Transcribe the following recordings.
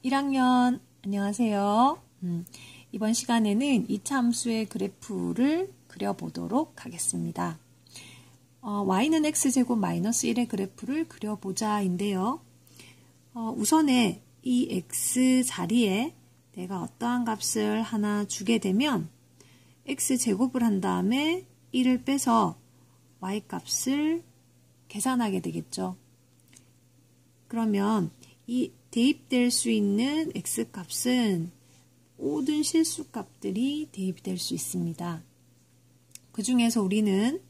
1학년 안녕하세요. 이번 시간에는 2차 함수의 그래프를 그려보도록 하겠습니다. y는 x제곱 마이너스 1의 그래프를 그려보자 인데요. 우선에 이 x 자리에 내가 어떠한 값을 하나 주게 되면 x제곱을 한 다음에 1을 빼서 y 값을 계산하게 되겠죠. 그러면 이 대입될 수 있는 x값은 모든 실수값들이 대입될 수 있습니다. 그 중에서 우리는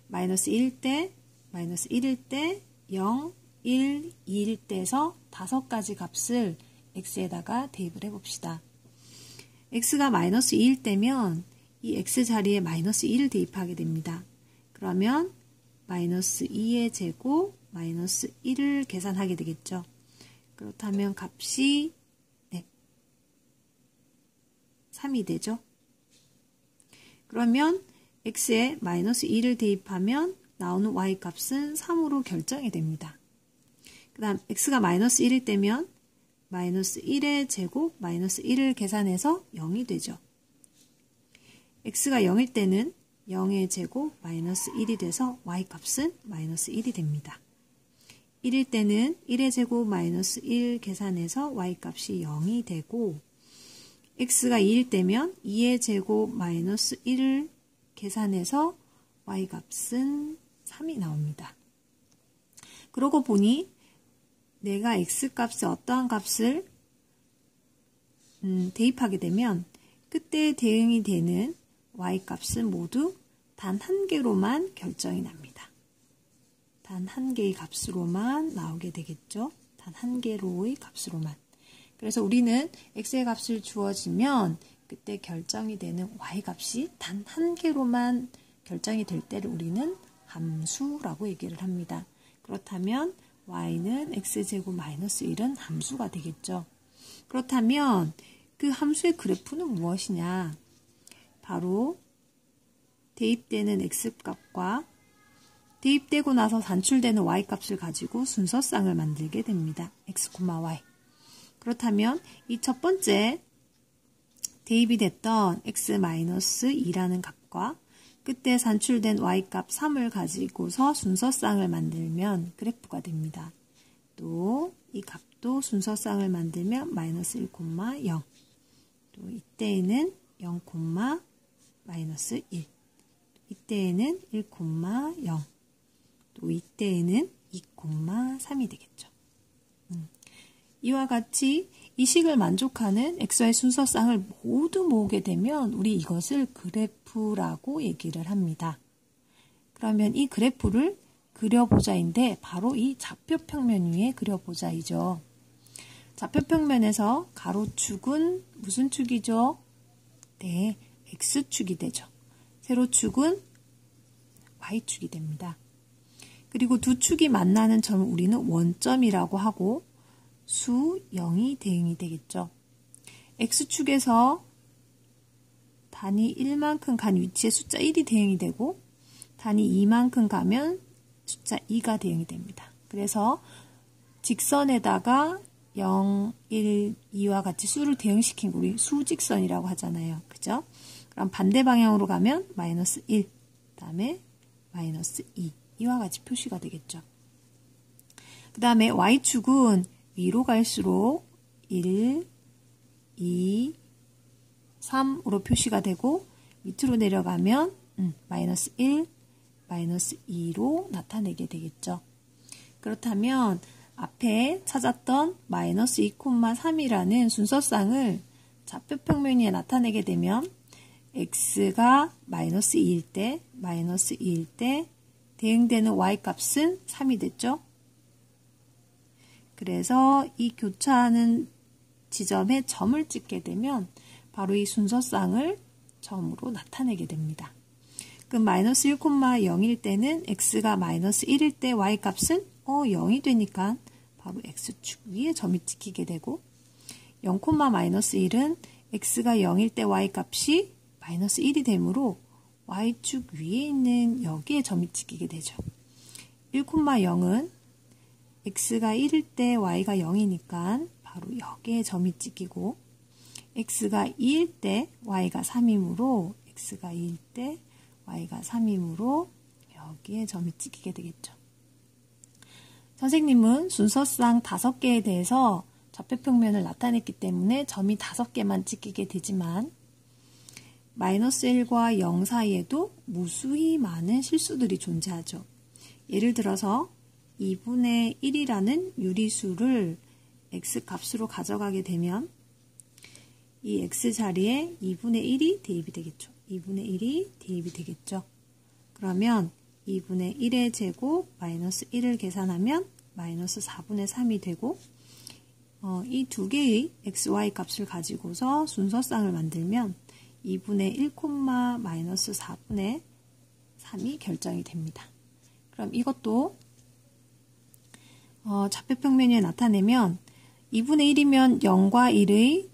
마이너스 1일 때, 마이너스 1일 때, 0, 1, 2일 때에서 5가지 값을 x에다가 대입을 해봅시다. x가 마이너스 2일 때면 이 x 자리에 마이너스 1을 대입하게 됩니다. 그러면 마이너스 2의 제곱 마이너스 1을 계산하게 되겠죠. 그렇다면 값이 3이 되죠. 그러면 x에 마이너스 2를 대입하면 나오는 y 값은 3으로 결정이 됩니다. 그 다음 x가 마이너스 1일 때면 마이너스 1의 제곱 마이너스 1을 계산해서 0이 되죠. x가 0일 때는 0의 제곱 마이너스 1이 돼서 y 값은 마이너스 1이 됩니다. 1일 때는 1의 제곱 마이너스 1 계산해서 y 값이 0이 되고 x가 2일 때면 2의 제곱 마이너스 1을 계산해서 y 값은 3이 나옵니다. 그러고 보니 내가 x 값에 어떠한 값을 대입하게 되면 그때 대응이 되는 y 값은 모두 단 한 개로만 결정이 납니다. 단 한 개의 값으로만 나오게 되겠죠. 단 한 개로의 값으로만. 그래서 우리는 x의 값을 주어지면 그때 결정이 되는 y 값이 단 한 개로만 결정이 될 때를 우리는 함수라고 얘기를 합니다. 그렇다면 y는 x제곱 마이너스 1은 함수가 되겠죠. 그렇다면 그 함수의 그래프는 무엇이냐? 바로 대입되는 x값과 대입되고 나서 산출되는 y값을 가지고 순서쌍을 만들게 됩니다. x, y. 그렇다면 이 첫 번째 대입이 됐던 x-2라는 값과 그때 산출된 y값 3을 가지고서 순서쌍을 만들면 그래프가 됩니다. 또 이 값도 순서쌍을 만들면 마이너스 1, 0. 또 이때에는 0, 마이너스 1. 이때에는 1, 0. 또 이때에는 2, 3이 되겠죠. 이와 같이 이 식을 만족하는 x의 순서쌍을 모두 모으게 되면 우리 이것을 그래프라고 얘기를 합니다. 그러면 이 그래프를 그려보자인데 바로 이 좌표평면 위에 그려보자이죠. 좌표평면에서 가로축은 무슨 축이죠? 네, x축이 되죠. 세로축은 y축이 됩니다. 그리고 두 축이 만나는 점을 우리는 원점이라고 하고 수 0이 대응이 되겠죠. x축에서 단위 1만큼 간 위치에 숫자 1이 대응이 되고 단위 2만큼 가면 숫자 2가 대응이 됩니다. 그래서 직선에다가 0, 1, 2와 같이 수를 대응시킨 거 우리 수직선이라고 하잖아요. 그죠? 그럼 반대 방향으로 가면 마이너스 1, 다음에 마이너스 2 이와 같이 표시가 되겠죠. 그 다음에 y축은 위로 갈수록 1, 2, 3으로 표시가 되고 밑으로 내려가면 마이너스 1, 마이너스 2로 나타내게 되겠죠. 그렇다면 앞에 찾았던 마이너스 2, 3이라는 순서쌍을 좌표평면 위에 나타내게 되면 x가 마이너스 2일 때, 마이너스 2일 때 대응되는 y값은 3이 됐죠. 그래서 이 교차하는 지점에 점을 찍게 되면 바로 이 순서쌍을 점으로 나타내게 됩니다. 그럼 마이너스 1, 0일 때는 x가 마이너스 1일 때 y값은 0이 되니까 바로 x축 위에 점이 찍히게 되고 0, 마이너스 1은 x가 0일 때 y값이 마이너스 1이 되므로 y축 위에 있는 여기에 점이 찍히게 되죠. 1, 0은 x가 1일 때 y가 0이니까 바로 여기에 점이 찍히고 x가 2일 때 y가 3이므로 x가 2일 때 y가 3이므로 여기에 점이 찍히게 되겠죠. 선생님은 순서상 5개에 대해서 좌표평면을 나타냈기 때문에 점이 5개만 찍히게 되지만 마이너스 1과 0 사이에도 무수히 많은 실수들이 존재하죠. 예를 들어서 2분의 1이라는 유리수를 x값으로 가져가게 되면 이 x 자리에 2분의 1이 대입이 되겠죠. 2분의 1이 대입이 되겠죠. 그러면 2분의 1의 제곱 마이너스 1을 계산하면 마이너스 4분의 3이 되고 이 두 개의 xy 값을 가지고서 순서쌍을 만들면 2분의 1, 마이너스 4분의 3이 결정이 됩니다. 그럼 이것도 좌표평면에 나타내면 2분의 1이면 0과 1의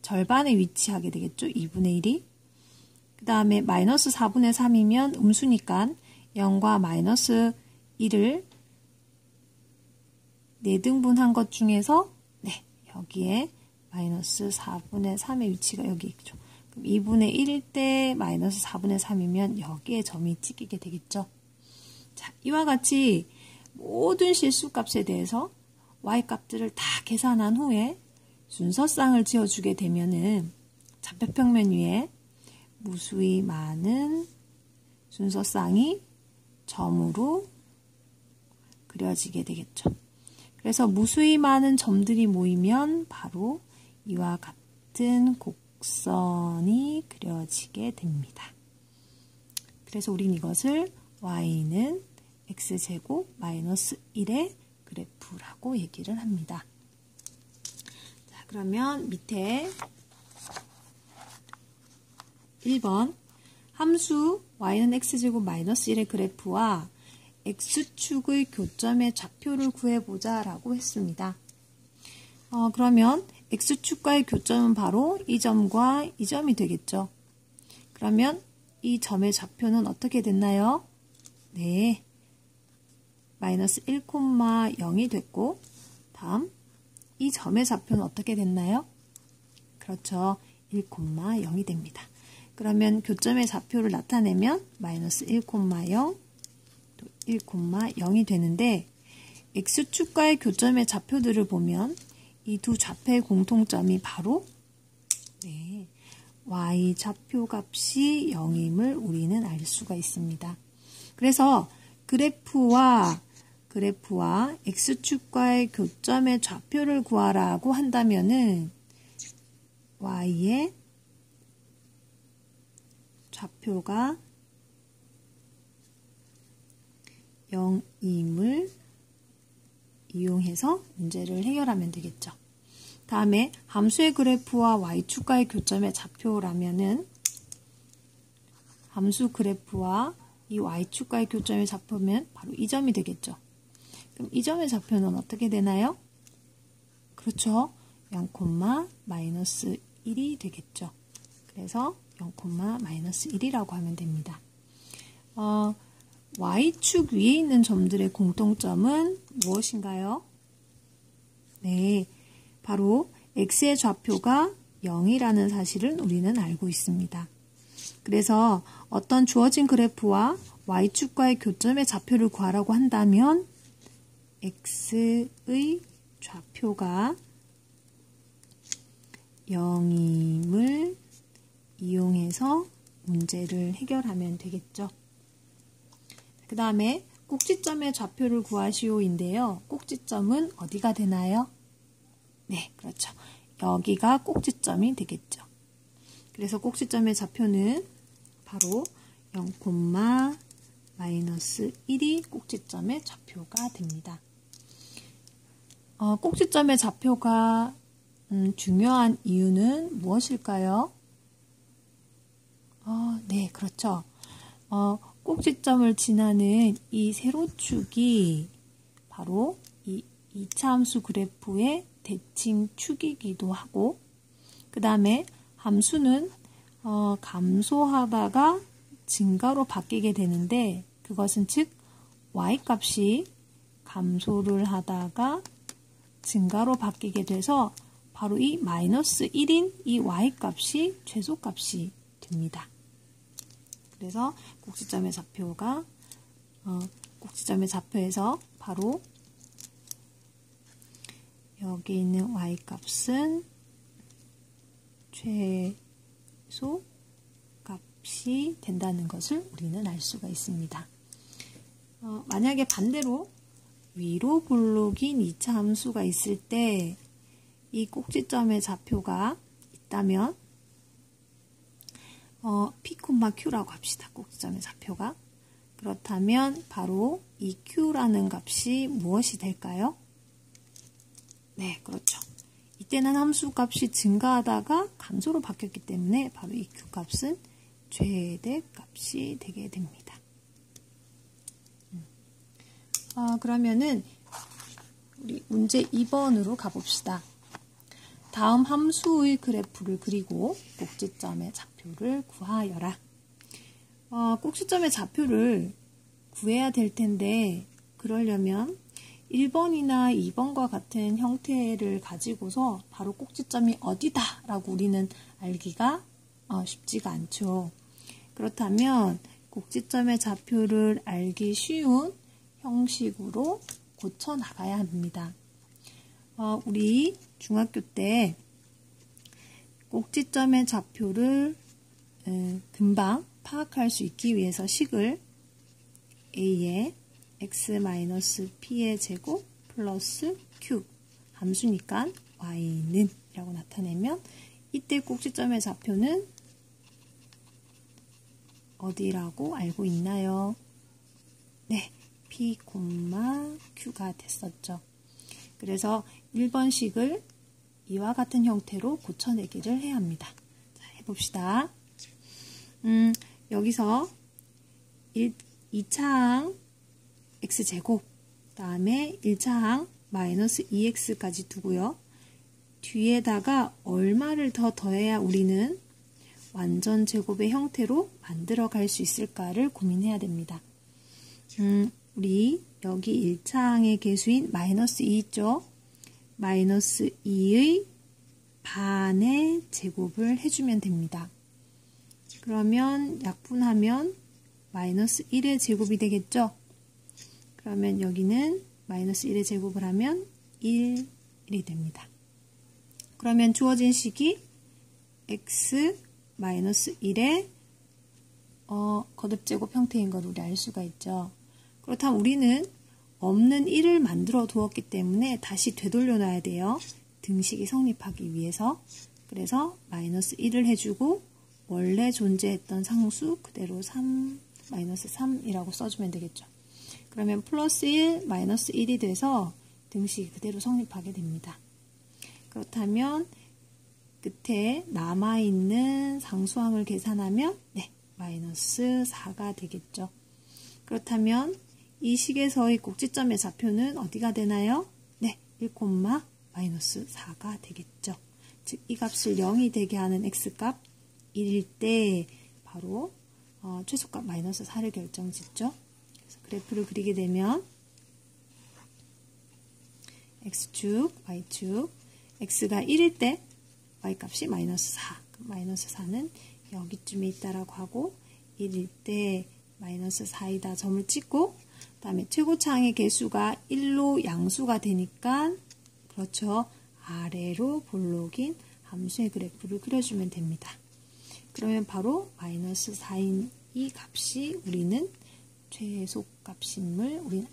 절반에 위치하게 되겠죠. 2분의 1이. 그 다음에 마이너스 4분의 3이면 음수니까 0과 마이너스 1을 4등분한 것 중에서 여기에 마이너스 4분의 3의 위치가 여기 있죠. 그럼 2분의 1일 때 마이너스 4분의 3이면 여기에 점이 찍히게 되겠죠. 자, 이와 같이 모든 실수값에 대해서 y값들을 다 계산한 후에 순서쌍을 지어주게 되면은 좌표평면 위에 무수히 많은 순서쌍이 점으로 그려지게 되겠죠. 그래서 무수히 많은 점들이 모이면 바로 이와 같은 곡선이 그려지게 됩니다. 그래서 우린 이것을 y는 x제곱 마이너스 1의 그래프라고 얘기를 합니다. 자, 그러면 밑에 1번 함수 y는 x제곱 마이너스 1의 그래프와 x축의 교점의 좌표를 구해보자 라고 했습니다. 그러면 x축과의 교점은 바로 이 점과 이 점이 되겠죠. 그러면 이 점의 좌표는 어떻게 됐나요? 네, 마이너스 1,0이 됐고 다음 이 점의 좌표는 어떻게 됐나요? 그렇죠. 1,0이 됩니다. 그러면 교점의 좌표를 나타내면 마이너스 1,0 또 1,0이 되는데 x축과의 교점의 좌표들을 보면 이 두 좌표의 공통점이 바로 y 좌표값이 0임을 우리는 알 수가 있습니다. 그래서 그래프와 x축과의 교점의 좌표를 구하라고 한다면은 y의 좌표가 0임을 이용해서 문제를 해결하면 되겠죠. 다음에 함수의 그래프와 y축과의 교점의 좌표라면은 함수 그래프와 이 y축과의 교점의 좌표면 바로 이 점이 되겠죠. 그럼 이 점의 좌표는 어떻게 되나요? 그렇죠. 0, 마이너스 1이 되겠죠. 그래서 0, 마이너스 1이라고 하면 됩니다. y축 위에 있는 점들의 공통점은 무엇인가요? 네, 바로 x의 좌표가 0이라는 사실을 우리는 알고 있습니다. 그래서 어떤 주어진 그래프와 y축과의 교점의 좌표를 구하라고 한다면 x의 좌표가 0임을 이용해서 문제를 해결하면 되겠죠. 그 다음에 꼭지점의 좌표를 구하시오인데요. 꼭지점은 어디가 되나요? 네, 그렇죠. 여기가 꼭지점이 되겠죠. 그래서 꼭지점의 좌표는 바로 0, 마이너스 1이 꼭지점의 좌표가 됩니다. 꼭지점의 좌표가 중요한 이유는 무엇일까요? 네, 그렇죠. 꼭지점을 지나는 이 세로축이 바로 이 2차 함수 그래프의 대칭축이기도 하고, 그 다음에 함수는 감소하다가 증가로 바뀌게 되는데, 그것은 즉 y값이 감소를 하다가 증가로 바뀌게 돼서 바로 이 마이너스 1인 이 y값이 최소값이 됩니다. 그래서 꼭지점의 좌표에서 바로 여기 있는 y값은 최소값이 된다는 것을 우리는 알 수가 있습니다. 만약에 반대로 위로 볼록인 2차 함수가 있을 때 이 꼭지점의 좌표가 있다면 P, Q라고 합시다. 꼭지점의 좌표가. 그렇다면 바로 이 Q라는 값이 무엇이 될까요? 네, 그렇죠. 이때는 함수 값이 증가하다가 감소로 바뀌었기 때문에 바로 이 Q 값은 최대값이 되게 됩니다. 그러면은 우리 문제 2번으로 가봅시다. 다음 함수의 그래프를 그리고 꼭지점의 좌표를 구하여라. 꼭지점의 좌표를 구해야 될 텐데 그러려면 1번이나 2번과 같은 형태를 가지고서 바로 꼭지점이 어디다 라고 우리는 알기가 쉽지가 않죠. 그렇다면 꼭지점의 좌표를 알기 쉬운 형식으로 고쳐 나가야 합니다. 우리 중학교 때 꼭지점의 좌표를 금방 파악할 수 있기 위해서 식을 a의 x-p의 제곱 플러스 q 함수니까 y는 이라고 나타내면 이때 꼭지점의 좌표는 어디라고 알고 있나요? 네, p, q가 됐었죠. 그래서 1번식을 이와 같은 형태로 고쳐내기를 해야 합니다. 자, 해봅시다. 여기서 2차항 x제곱, 다음에 1차항 마이너스 2x까지 두고요. 뒤에다가 얼마를 더 더해야 우리는 완전 제곱의 형태로 만들어 갈 수 있을까를 고민해야 됩니다. 우리 여기 1차항의 개수인 마이너스 2 있죠? 마이너스 2의 반의 제곱을 해주면 됩니다. 그러면 약분하면 마이너스 1의 제곱이 되겠죠? 그러면 여기는 마이너스 1의 제곱을 하면 1이 됩니다. 그러면 주어진 식이 x 마이너스 1의 거듭제곱 형태인 걸 우리 알 수가 있죠. 그렇다면 우리는 없는 1을 만들어 두었기 때문에 다시 되돌려 놔야 돼요. 등식이 성립하기 위해서. 그래서 마이너스 1을 해주고 원래 존재했던 상수 그대로 마이너스 3이라고 써주면 되겠죠. 그러면 플러스 1, 마이너스 1이 돼서 등식이 그대로 성립하게 됩니다. 그렇다면 끝에 남아있는 상수항을 계산하면 마이너스 4가 되겠죠. 그렇다면 이 식에서의 꼭지점의 좌표는 어디가 되나요? 네, 1, 마이너스 4가 되겠죠. 즉, 이 값을 0이 되게 하는 x값 1일 때 바로 최소값 마이너스 4를 결정짓죠. 그래서 그래프를 그리게 되면 x축, y축, x가 1일 때 y값이 마이너스 4. 마이너스 4는 여기쯤에 있다라고 하고 1일 때 마이너스 4이다 점을 찍고 그 다음에 최고차항의 개수가 1로 양수가 되니까 그렇죠. 아래로 볼록인 함수의 그래프를 그려주면 됩니다. 그러면 바로 마이너스 4인 이 값이 우리는 최소값임을 우리는